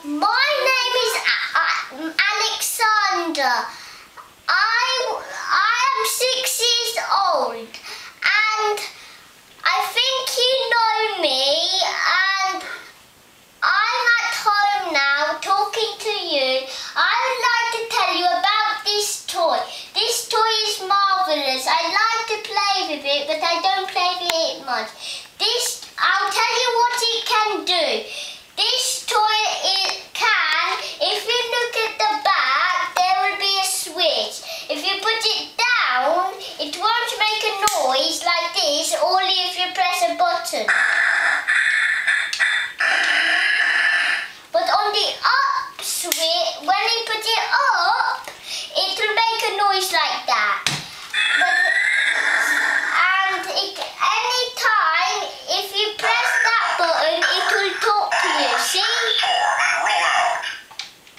My name is Alexander. I am 6 years old and I think you know me, and I'm at home now talking to you. I would like to tell you about this toy. This toy is marvellous. I like to play with it, but I don't play with it much. I'll tell you what it can do. This toy, if you look at the back, there will be a switch. If you put it down, it won't make a noise like this, only if you press a button. But on the up switch, when you put it up, it will make a noise like that. Any time, if you press that button, it will talk to you. See?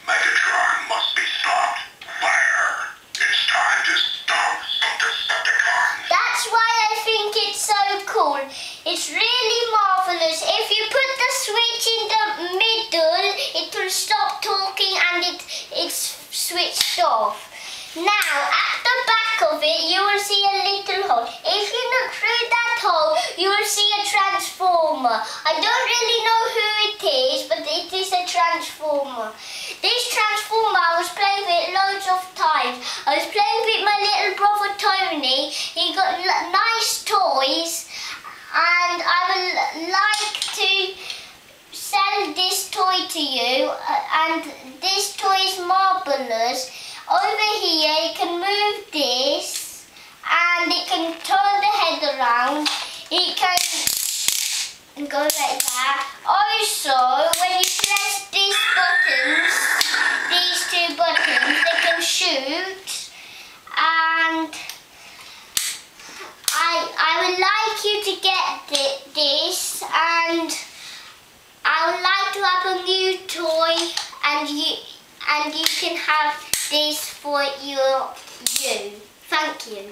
Megatron must be stopped. Fire! It's time to stop Decepticons. That's why I think it's so cool. It's really marvellous. If you put the switch in the middle, it will stop talking and it's switched off. Now, at the back of it, you will see a little hole. If you look through that hole, you will see a transformer. I don't really know who it is, but it is a transformer. This transformer, I was playing with it loads of times. I was playing with my little brother Tony. He got nice toys, and I would like to sell this toy to you. And this toy is marvellous. Over here, you can move this, and it can turn the head around. It can go like that. Also, when you press these two buttons, they can shoot. And I would like you to get this, and I would like to have a new toy, and you can have this for you. Thank you.